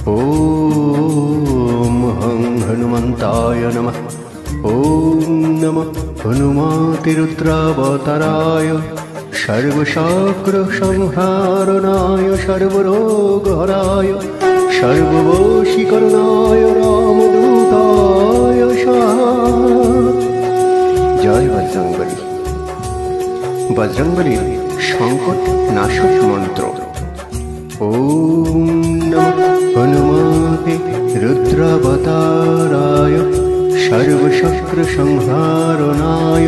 ॐ हं हनुमन्ताय नमः। ॐ नमः हनुमतिरुद्रावताराय सर्वशास्त्रसंहारणाय सर्वरोगहराय सर्ववशीकरणाय रामदूताय स्वाहा। जय बजरंगबली। बजरंगबलीर संकट नाशक मंत्र। ॐ नमः हनुमते रुद्रावताराय सर्वशस्त्रसंहारणाय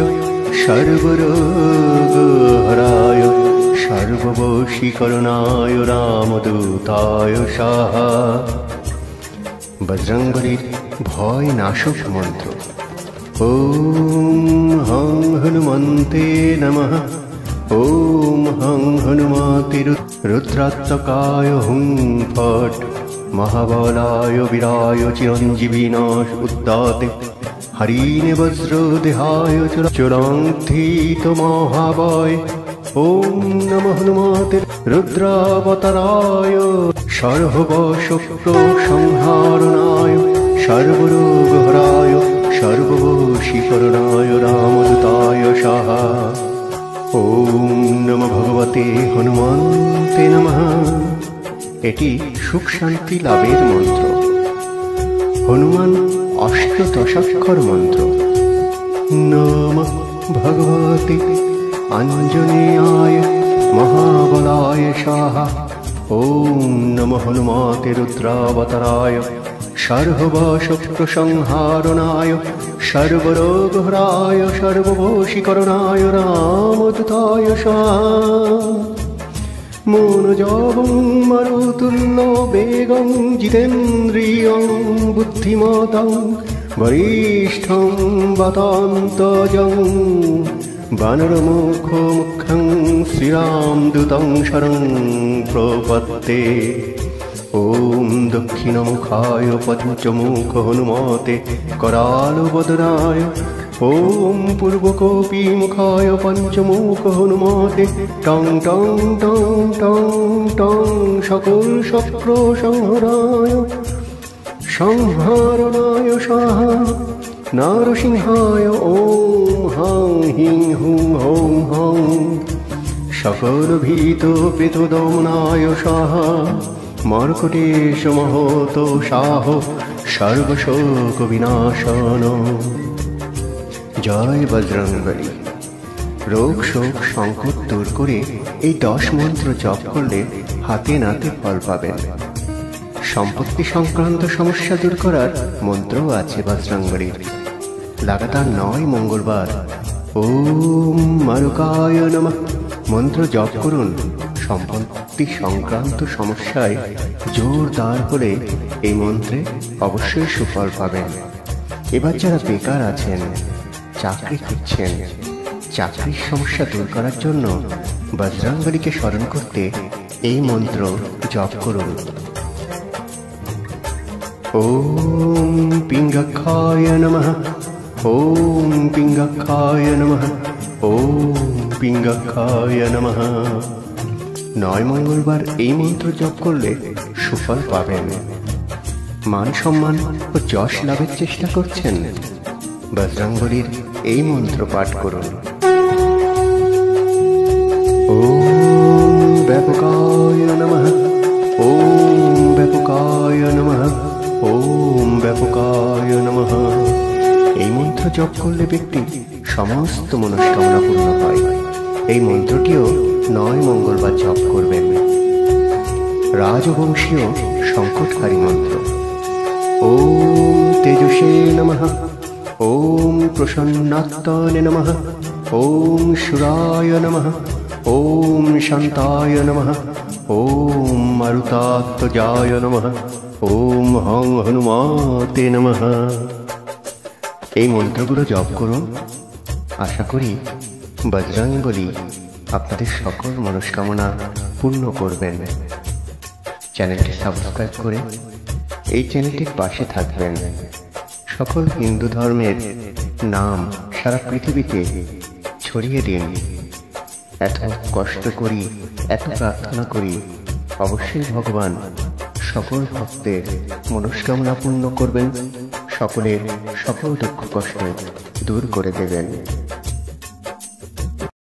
सर्वरोगहराय सर्ववशीकरणाय रामदूताय स्वाहा। बजरंगबलीर भय नाशक मंत्र। ॐ हं हनुमन्ते नमः। ॐ हं हनुमते रुद्रात्मकाय हुं फट् महाबलाय वीराय चिरञ्जीविनाश उद्दाते हरिणे वज्रदेहाय चुरान्थित महाभय। ॐ नमः हनुमते रुद्रावताराय सर्वशस्त्रसंहारणाय सर्वरोगहराय सर्ववशीकरणाय रामदूताय स्वाहा। ॐ नमः भगवते हनुमन्ते नमः। एटी सुख शांति लाभेर मंत्र। हनुमान अष्टदशाक्षर मंत्र। नमः भगवते आञ्जनेयाय महाबलाय स्वाहा। ॐ नमः हनुमते रुद्रावताराय सर्वशस्त्रसंहारणाय सर्वरोगहराय सर्ववशीकरणाय रामदूताय स्वाहा। मनोजवं मरुतुल्य वेगं जितेन्द्रियं बुद्धिमतां वरिष्ठं वातान्तजं वानरमुखमुखं श्रीरामदूतं शरणं प्रपद्ये। ॐ दक्षिणमुखाय पञ्चमुख हनुमते करालवदनाय ॐ पूर्वकोपिमुखाय पञ्चमुख हनुमते टं टं टं टं टं सकलशस्त्रसंहाराय संहारणाय स्वाहा। नारसिंहाय ॐ हं हीं हुं हौं हं सकलभीतप्रेतदमनाय स्वाहा। मर्कटेश महतो साहो सर्वशोकविनाशन। जय बजरंगबली। रोग शोक संकट दूर करे এই 10 मंत्र जप करले हाथे नाते फल पाबेन। सम्पत्ति संक्रांत समस्या दूर करार मंत्रও আছে बजरंगबलीर। लगातार 9 मंगलबार ओम मारुकाय नमः मंत्र जप करुन। सम्पत्ति संक्रांत समस्याय जोरदार हले এই मंत्रे अवश्यই सुफल पाबेन। এবার যারা বেকার আছেন, চাকরি খুঁজছেন, চাকরির সমস্যা দূর করার জন্য বজরংবলীকে স্মরণ করতে এই মন্ত্র জপ করুন। ওম পিঙ্গক্ষায় নমঃ। ওম পিঙ্গক্ষায় নমঃ। ওম পিঙ্গক্ষায় নমঃ। 9 মঙ্গলবার এই মন্ত্র জপ করলে সুফল পাবেন। মান সম্মান ও যশ লাভের চেষ্টা করছেন, বজরংবলীর এই মন্ত্র পাঠ করুন। ওম ব্যাপকায় নমঃ। ওম ব্যাপকায় নমঃ। ওম ব্যাপকায় নমঃ। এই মন্ত্র জপ করলে ব্যক্তি সমস্ত মনস্কামনা পূর্ণ হয়। এই মন্ত্রটিও 9 মঙ্গলবার জপ করবেন। রাজবংশীয় সংকটকারী মন্ত্র। ওম তেজসে নমঃ। ओम प्रसन्नात्मने नमः। ओम शुराय नमः। ओम शांताय नमः। ओम मारुतात्मजाय नमः। ओम हं हनुमते नमः। এই মন্ত্রগুলো জপ করুন। আশা করি বজরংবলী আপনাদের সকল মনস্কামনা পূর্ণ করবেন। চ্যানেলটি সাবস্ক্রাইব করে এই চ্যানেলটির পাশে থাকবেন। সকল হিন্দু ধর্মের নাম সারা পৃথিবীতে ছড়িয়ে দিন। এত কষ্ট করি, এত প্রার্থনা করি, অবশ্যই ভগবান সকল ভক্তের মনস্কামনা পূর্ণ করবেন, সকলের সকল দুঃখ কষ্ট দূর করে দেবেন।